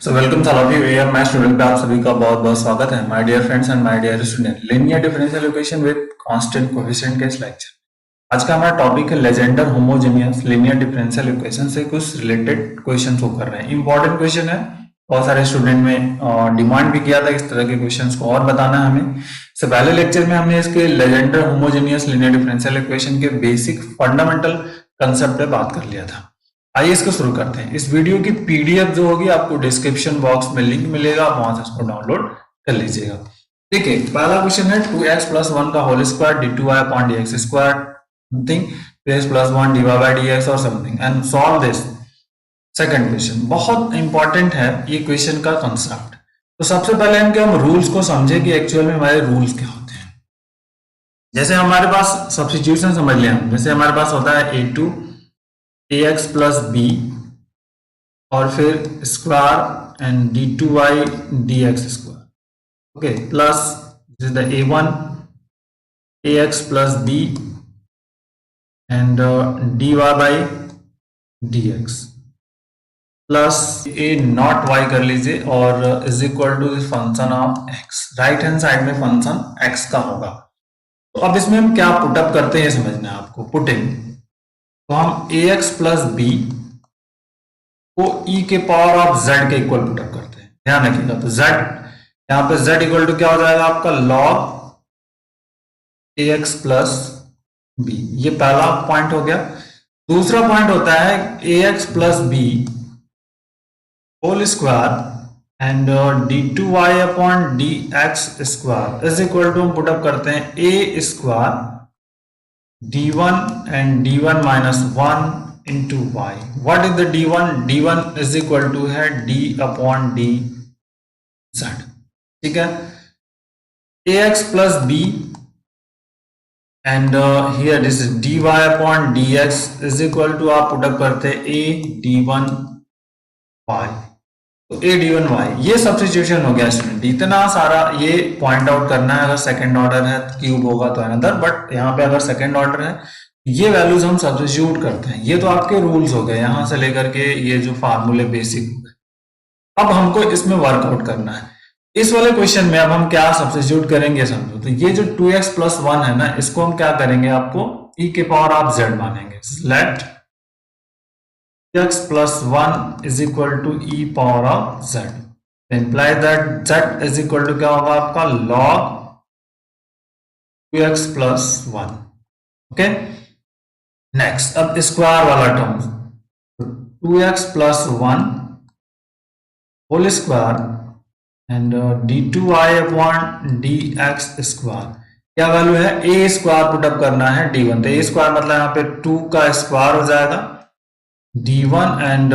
So welcome all of you air math student पे आप सभी का बहुत बहुत स्वागत है my dear friends and my dear student linear differential equation with constant coefficient के इस लेक्चर। आज का हमारा टॉपिक है Legendre homogeneous linear differential equation से कुछ रिलेटेड क्वेश्चंस को कर रहे हैं। इंपॉर्टेंट क्वेश्चन है, बहुत सारे स्टूडेंट में डिमांड भी किया था इस तरह के क्वेश्चंस को और बताना है हमें। इससे पहले लेक्चर में हमने इसके Legender homogeneous linear differential equation के बेसिक फंडामेंटल कंसेप्ट पे बात कर लिया था। आइए इसको शुरू करते हैं। इस वीडियो की पीडीएफ जो होगी आपको डिस्क्रिप्शन बॉक्स में लिंक मिलेगा, आप वहां से इसको डाउनलोड कर लीजिएगा। ठीक है, पहला क्वेश्चन है 2x + 1 का whole square d2y/dx square something 2x + 1 dy/dx और something and solve this. Second question बहुत इंपॉर्टेंट है ये क्वेश्चन का कंसेप्ट। तो सबसे पहले हम रूल्स को समझे कि एक्चुअल में हमारे रूल्स क्या होते हैं। जैसे हमारे पास सब्स्टिट्यूशन समझ लिया हम, जैसे हमारे पास होता है a2 ax + b और फिर square and d2y dx square, okay, plus this is the a1 ax + b and dy/dx plus a0 y कर लीजिए और is equal to function of x। Right hand side में फंक्शन x का होगा। तो अब इसमें हम क्या पुटअप करते हैं समझना है आपको। पुटिंग तो हम ax + b को e के पावर ऑफ z के इक्वल पुटअप करते हैं। ध्यान रखिएगा, तो z यहाँ पे z इक्वल टू क्या हो जाएगा आपका log ax + b। ये पहला पॉइंट हो गया। दूसरा पॉइंट होता है ax + b whole square and d2y/dx square is equal to हम पुटअप करते हैं a square d1 and d1 - 1 into y। what is the d1? d1 is equal to है d/dz। ठीक है, ax + b and here this is dy/dx is equal to आप put up करते हैं a d1 y। तो a d1 y ये substitution हो गया स्टूडेंट। इतना सारा ये पॉइंट आउट करना है। अगर सेकंड ऑर्डर है क्यूब होगा तो अनदर, बट यहाँ पे अगर सेकंड ऑर्डर है ये वैल्यूज हम सब्स्टिट्यूट करते हैं। ये तो आपके रूल्स हो गए यहाँ से लेकर के ये जो फार्मूले बेसिक हो गए। अब हमको इसमें वर्कआउट करना है। इस वाले क्वेश्चन में अब हम क्या सब्स्टिट्यूट करेंगे समझो। तो ये जो 2x + 1 है ना, इसको हम क्या करेंगे, आपको e के पावर ऑफ z मानेंगे। Let x + 1 is equal to e power of z, imply that z is equal to क्या होगा आपका log 2x + 1। ओके, नेक्स्ट अब स्क्वायर वाला term 2x + 1 whole square and d2y/dx square. क्या value है, a square put up करना है d1। तो a स्क्वायर मतलब यहाँ पे 2 का स्क्वायर हो जाएगा d1 and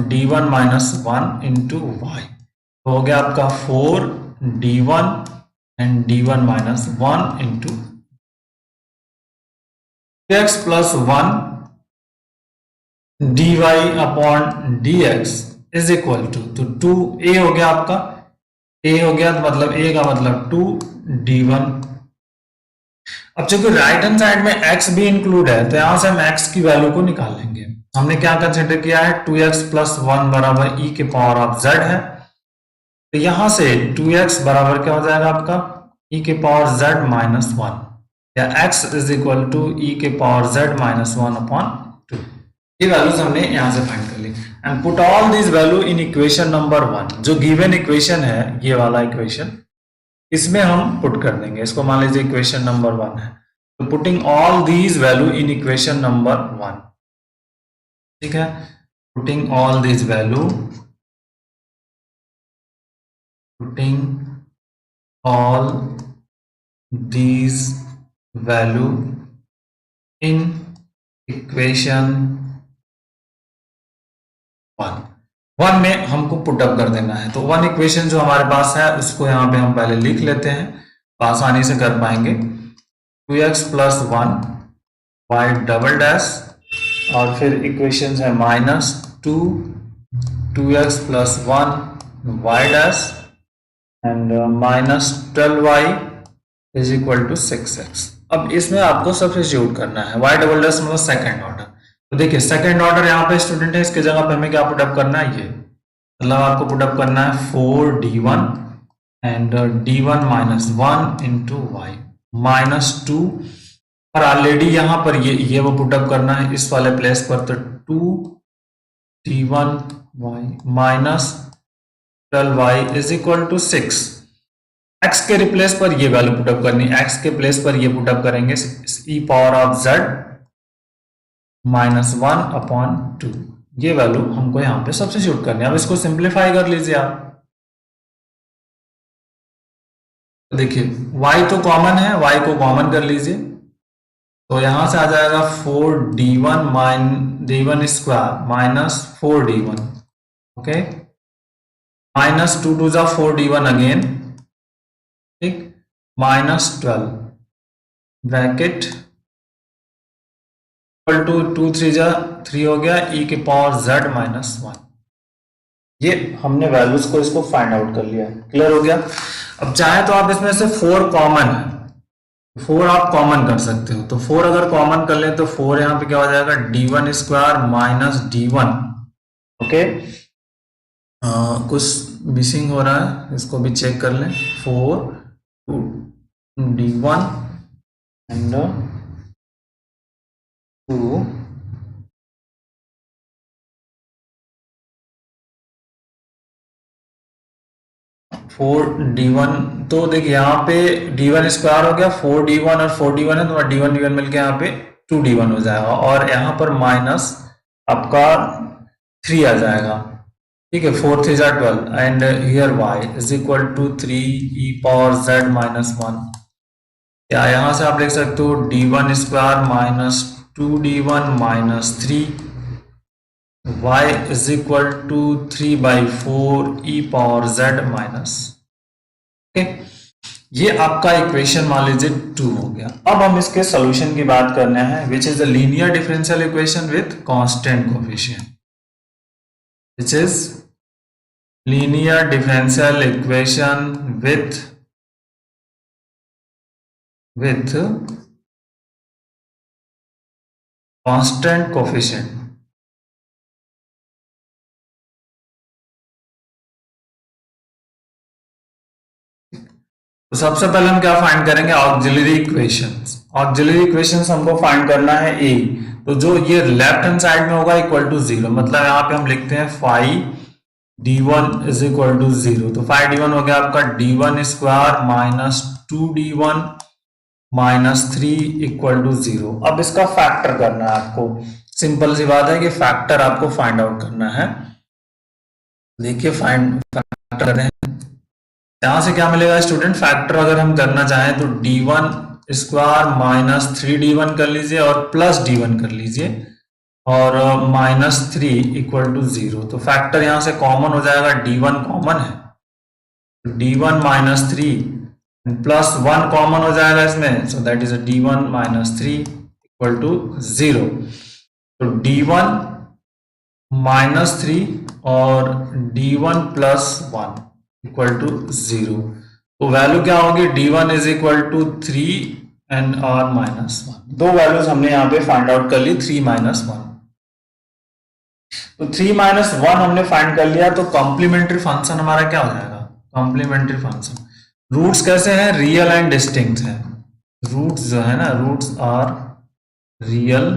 d1 - 1 into y। तो हो गया आपका 4 d1 and d1 - 1 into x + 1 dy/dx is equal to, तो 2a हो गया आपका, a हो गया तो मतलब a का मतलब 2 d1। अब चूंकि राइट हैंड साइड में x भी इंक्लूड है तो यहां से हम x की वैल्यू को निकाल लेंगे। हमने क्या कंसिडर किया है, 2x + 1 बराबर e के पावर ऑफ z है। तो यहां से 2x बराबर क्या हो जाएगा आपका e के पावर z - 1 या x is equal to e के पावर z - 1/2। ये वैल्यूज हमने यहां से फाइंड कर ली and put all this value in equation number 1। जो गिवन इक्वेशन है ये वाला इक्वेशन, इसमें हम पुट कर देंगे। इसको मान लीजिए इक्वेशन नंबर 1 है, तो putting all these value in equation number 1। ठीक है, putting all this value, putting all these value in equation 1 में हमको पुटअप कर देना है। तो 1 इक्वेशन जो हमारे पास है उसको यहाँ पे हम पहले लिख लेते हैं, तो आसानी से कर पाएंगे। 2x + 1 y" और फिर इक्वेशन है -2 2x + 1 y' and -12y is equal to 6x। अब इसमें आपको सब्स्टिट्यूट करना है। y" मतलब सेकंड ऑर्डर। तो देखिए सेकंड ऑर्डर यहाँ पे स्टूडेंट है, इसके जगह पे हमें क्या पुटअप करना है, ये मतलब आपको पुटअप करना है 4d1 and d1 minus 1 into y minus 2, और ऑलरेडी यहाँ पर ये वो पुटअप करना है इस वाले प्लेस पर, तो 2d1 y minus 12y is equal to 6। x के रिप्लेस पर ये वैल्यू पुटअप करनी है, x के प्लेस पर ये पुटअप करेंगे e power of z minus 1/2, ये वैल्यू हमको यहाँ पे सब्स्टिट्यूट करनी है। अब इसको सिंप्लीफाई कर लीजिए आप, देखिए y तो कॉमन है, y को कॉमन कर लीजिए, तो यहां से आ जाएगा 4d1 d1 square minus 4d1, okay, minus 2 to जा 4d1 अगेन, ठीक, माइनस 12 ब्रैकेट इक्वल टू 2 3 जा 3 हो गया e के पावर z माइनस 1। ये हमने वैल्यूज को इसको फाइंड आउट कर लिया, क्लियर हो गया। अब चाहे तो आप इसमें से 4 कॉमन है, 4 आप कॉमन कर सकते हो, तो 4 अगर कॉमन कर लें तो 4 यहाँ पे क्या हो जाएगा d1 square minus d1, okay, कुछ मिसिंग हो रहा है, इसको भी चेक कर लें, 4 d1 एंड 2 4d1, तो देखिए यहाँ पे d1 स्क्वायर हो गया 4d1 और 4d1 है, तो d1 d1 मिलके यहाँ पे 2d1 हो जाएगा, और यहाँ पर माइनस आपका 3 आ जाएगा, ठीक है, 4 3 12 and here y is equal to 3 e power z minus 1। या यहाँ से आप लिख सकते हो d1 square minus 2d1 minus 3 y is equal to 3/4 e power z minus, okay, ये आपका इक्वेशन मान लीजिए 2 हो गया। अब हम इसके सॉल्यूशन की बात करने हैं, which is the linear differential equation with constant coefficient, which is linear differential equation with constant coefficient. तो सबसे पहले हम क्या फाइंड करेंगे, ऑक्सिलरी इक्वेशंस। ऑक्सिलरी इक्वेशंस हमको फाइंड करना है ए, तो जो ये लेफ्ट हैंड साइड में होगा इक्वल टू 0, मतलब यहाँ पे हम लिखते हैं 5d1 इज इक्वल टू 0, तो 5d1 हो गया आपका d1 square minus 2d1 minus 3 equal to 0। अब इसका फैक्टर करना है आपको, सिंपल सी बात है कि फैक्टर आपको फाइंड आउट करना है। देखिए फैक्टर करें, यहां से क्या मिलेगा स्टूडेंट, फैक्टर अगर हम करना चाहें तो d1 स्क्वायर माइनस 3d1 कर लीजिए और प्लस d1 कर लीजिए, और माइनस 3 इक्वल टू 0, तो फैक्टर यहां से कॉमन हो जाएगा, d1 कॉमन है, d1 माइनस 3 प्लस 1 कॉमन हो जाएगा इसमें, so that is d1 minus 3 equal to 0, तो d1 माइनस 3 और d1 प्लस 1 इक्वल टू 0, तो वैल्यू क्या होगी, d1 is equal to 3 and r minus 1। दो वैल्यूज हमने यहाँ पे फाइंड आउट कर ली, 3 माइनस 1, तो 3 माइनस 1 हमने फाइंड कर लिया, तो कॉम्प्लीमेंट्री फंक्शन हमारा क्या हो जाएगा, कॉम्प्लीमेंट्री फंक्शन। रूट्स कैसे हैं, रियल एंड डिस्टिंक्ट है, रूट्स जो है ना, roots are real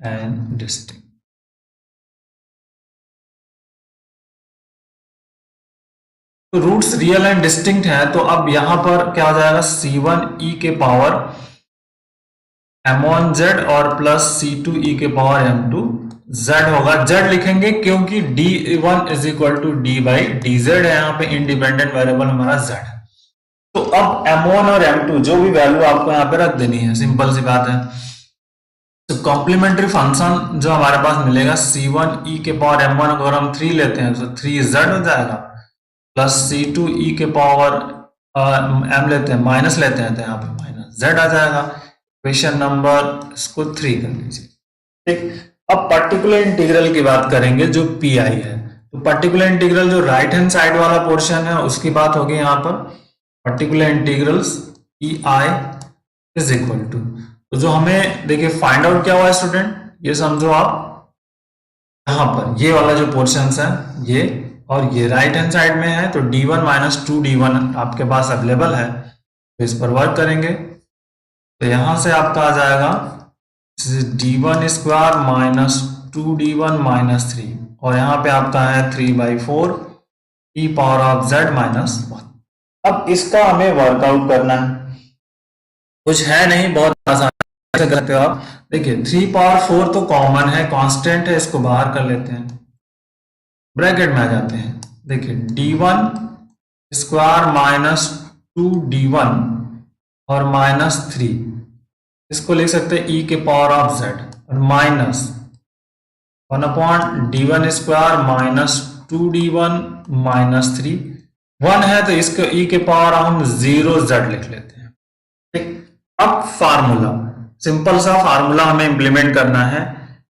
and distinct. तो रूट्स रियल एंड डिस्टिंक्ट है, तो अब यहां पर क्या हो जाएगा, c1 e के पावर m1 z और प्लस c2 e के पावर m2 z होगा। z लिखेंगे क्योंकि d1 is equal to d by dz है, यहाँ पे इंडिपेंडेंट वेरिएबल हमारा z है। तो अब m1 और m2 जो भी वैल्यू आपको यहाँ पे रख देनी है, सिंपल सी बात है। तो कॉम्प्लीमेंट्री फंक्शन जो हमारे पास मिलेगा c1 e के पावर m1, अगर हम 3 लेते हैं तो 3z हो जाएगा, प्लस c2 e के पावर m लेते हैं, माइनस लेते हैं, तो यहाँ पे माइनस z आ जाएगा। क्वेश्चन नंबर इसको 3 कर लीजिए, ठीक। अब पर्टिकुलर इंटीग्रल की बात करेंगे जो पी आई है, तो पर्टिकुलर इंटीग्रल जो राइट हैंड साइड वाला पोर्शन है उसकी बात होगी यहाँ पर, particular integrals P I is equal to, तो जो हमें देखिए फाइंड आउट क्या हुआ है स्टूडेंट, ये समझो आप, यहाँ पर ये वाला जो पोर्शन है ये, और ये राइट हैंड साइड में है, तो d1 माइनस 2d1 आपके पास अवेलेबल है, तो इस पर वर्क करेंगे। तो यहां से आपका आ जाएगा d1 square minus 2d1 minus 3, और यहाँ पे आपका है 3/4 e power of z minus 1। अब इसका हमें वर्कआउट करना है, कुछ है नहीं, बहुत आसान करते हो आप। देखिए 3/4 तो कॉमन है, कांस्टेंट है, इसको बाहर कर लेते हैं, ब्रैकेट में आ जाते हैं। देखिए d1 स्क्वायर माइनस 2d1 और माइनस 3, इसको लिख सकते हैं e के पावर ऑफ z, और minus 1/d1 square minus 2d1 minus 3, 1 है तो इसको e के पावर हम 0z लिख लेते हैं। ठीक, अब फार्मूला, सिंपल सा फार्मूला हमें इंप्लीमेंट करना है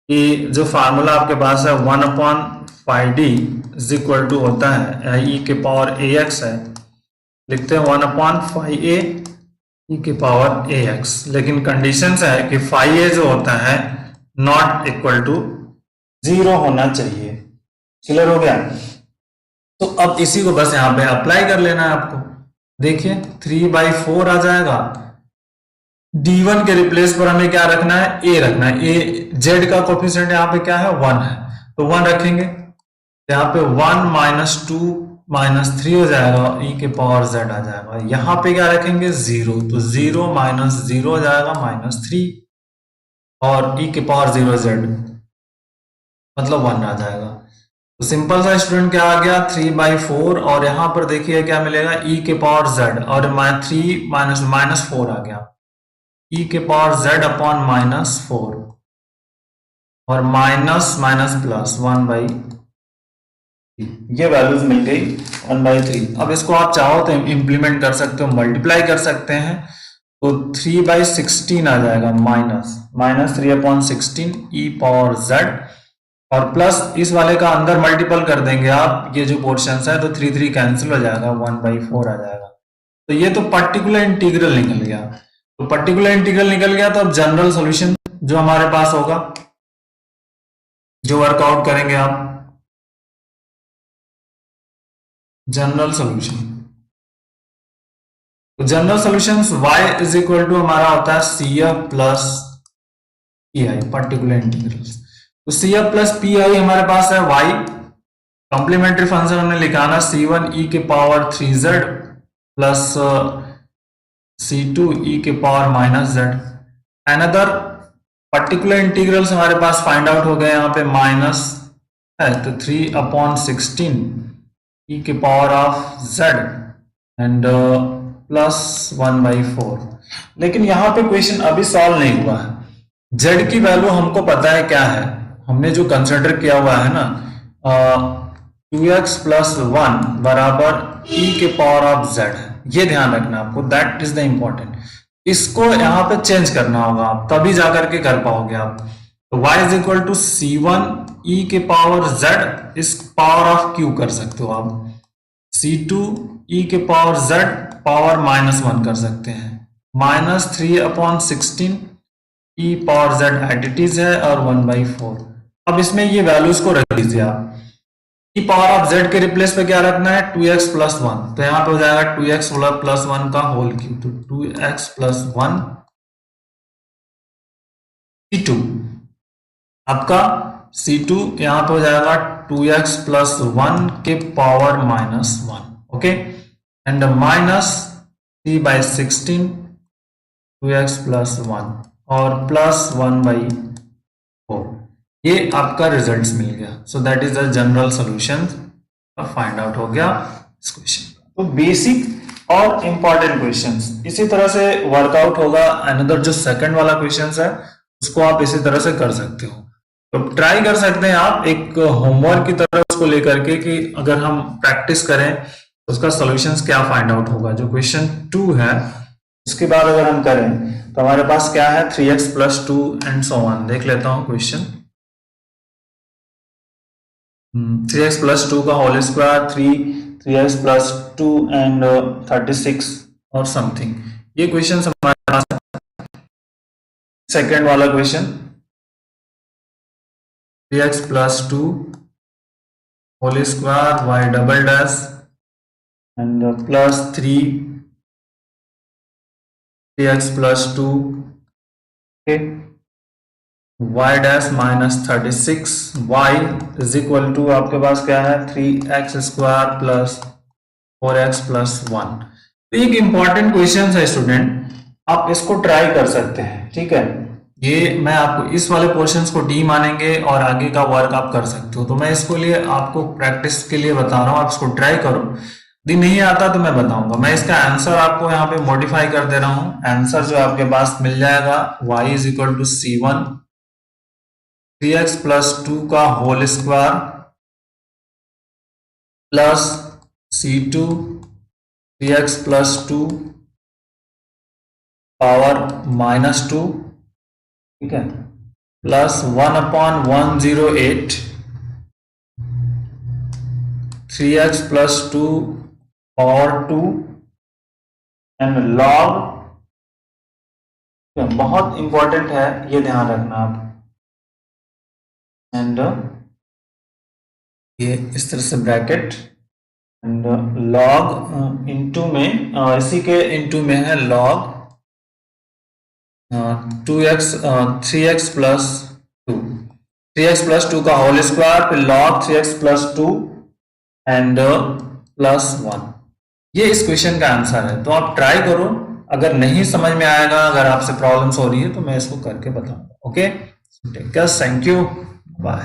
कि जो फार्मूला आपके पास है 1/5d इज इक्वल टू होता है e के पावर ax है, लिखते हैं 1/5a e के पावर ax, लेकिन कंडीशन है कि phi a जो होता है नॉट इक्वल टू 0 होना चाहिए। क्लियर हो गया? तो अब इसी को बस यहाँ पे अप्लाई कर लेना है आपको। देखिए 3/4 आ जाएगा, d1 के रिप्लेस पर हमें क्या रखना है, a रखना है। a z का कोफिशिएंट यहाँ पे क्या है, 1 है, तो 1 रखेंगे। यहाँ पे 1 माइनस 2 माइनस 3 हो जाएगा, e के पावर z आ जाएगा। यहाँ पे क्या रखेंगे, 0, तो 0 माइनस 0 हो जाएगा -3, और e के पावर 0z मतलब 1 आ जाएगा। तो सिंपल सा स्टूडेंट क्या आ गया, 3/4, और यहाँ पर देखिए क्या मिलेगा, e के पावर z, और 3 माइनस 4 आ गया, e के पावर z अपॉन -4, और माइनस माइनस प्लस 1/3, ये वैल्यूज मिल गई 1/3। अब इसको आप चाहो तो इंप्लीमेंट कर सकते हो, मल्टीप्लाई कर सकते हैं, तो 3/16 आ जाएगा, माइनस 3/16 e पावर z, और प्लस इस वाले का अंदर मल्टीपल कर देंगे आप, ये जो पोर्शन है, तो 3 कैंसिल हो जाएगा, 1/4 आ जाएगा। तो ये तो पर्टिकुलर इंटीग्रल निकल गया। तो पर्टिकुलर इंटीग्रल निकल गया, तो अब जनरल सॉल्यूशन जो हमारे पास होगा, जो वर्कआउट करेंगे आप, जनरल सॉल्यूशन, तो general solution y is equal to हमारा होता है CF plus PI, particular integrals. तो CF प्लस PI हमारे पास है y, कॉम्प्लीमेंट्री फंक्शन हमने लिखाना C1 e के power 3z plus C2 e के power -z। Another particular integrals हमारे पास फाइंड आउट हो गए, यहाँ पे माइनस है तो 3/16 e के power of z and plus 1/4। लेकिन यहाँ पे क्वेश्चन अभी सॉल्व नहीं हुआ है। z की वैल्यू हमको पता है क्या है, हमने जो कंसिडर किया हुआ है ना, 2x प्लस 1 बराबर e के पावर ऑफ z है, ये ध्यान रखना आपको, दैट इज द इंपॉर्टेंट। इसको यहाँ पे चेंज करना होगा आप, तभी जाकर के कर पाओगे आप। तो y is equal to C1 e के पावर z, इस पावर ऑफ q कर सकते हो आप, C2 e के पावर z पावर -1 कर सकते हैं, -3/16 e पावर z एडिटीज है, और 1/4। अब इसमें ये वैल्यूज को रख दीजिए आप, e पावर ऑफ z के रिप्लेस पे क्या रखना है, 2x प्लस 1, तो यहाँ पे हो जाएगा 2x प्लस 1 का होल क्यूब, तो 2x प्लस 1 C2, आपका C2 यहाँ पे हो जाएगा 2x प्लस 1 के power -1, okay, and -3/16 2x plus 1 और प्लस 1/4, ये आपका रिजल्ट्स मिल गया। सो that is the general solution, find out हो गया इस क्वेश्चन। तो बेसिक और इंपॉर्टेंट क्वेश्चंस इसी तरह से वर्कआउट होगा। अनदर जो सेकंड वाला क्वेश्चंस है उसको आप इसी तरह से कर सकते हो। तो ट्राई कर सकते हैं आप एक होमवर्क की तरह उसको लेकर के, कि अगर हम प्रैक्टिस करें तो उसका सॉल्यूशंस क्या फाइंड आउट होगा। जो क्वेश्चन 2 है उसके बाद अगर हम करें तो हमारे पास क्या है, 3x plus 2 and so on. देख लेता हूं क्वेश्चन, 3x प्लस 2 का whole square, 3x plus 2 and 36 और समथिंग, ये क्वेश्चन हमारे पास। सेकेंड वाला question 3x plus 2 whole square y double dash and plus 3x plus 2, okay, y dash minus 36, y is equal to आपके पास क्या है 3x square plus 4x plus 1। तो एक इंपॉर्टेंट क्वेश्चन है स्टूडेंट, आप इसको ट्राई कर सकते हैं, ठीक है। ये मैं आपको इस वाले पोर्शंस को डी मानेंगे और आगे का वर्क आप कर सकते हो। तो मैं इसको लिए आपको प्रैक्टिस के लिए बता रहा हूँ, आप इसको ट्राई करो। यदि नहीं आता तो मैं बताऊंगा। मैं इसका आंसर आपको यहाँ पे मॉडिफाई कर दे रहा हूँ। आंसर जो आपके पास मिल जाएगा y is equal to C1 3x plus 2 का whole square plus C2 3x plus 2 power minus 2, ठीक है, प्लस 1/108 3x प्लस 2 और 2 एंड लॉग, बहुत इंपॉर्टेंट है ये ध्यान रखना आप, एंड ये इस तरह से ब्रैकेट एंड लॉग इनटू में इसी के इनटू में है log 3x plus 2, 3x plus 2 का होल स्क्वायर फिर log 3x plus 2 and plus 1। ये इस क्वेश्चन का आंसर है। तो आप ट्राई करो, अगर नहीं समझ में आएगा, अगर आपसे प्रॉब्लम्स हो रही है तो मैं इसको करके बताऊंगा। Okay, thank you, bye.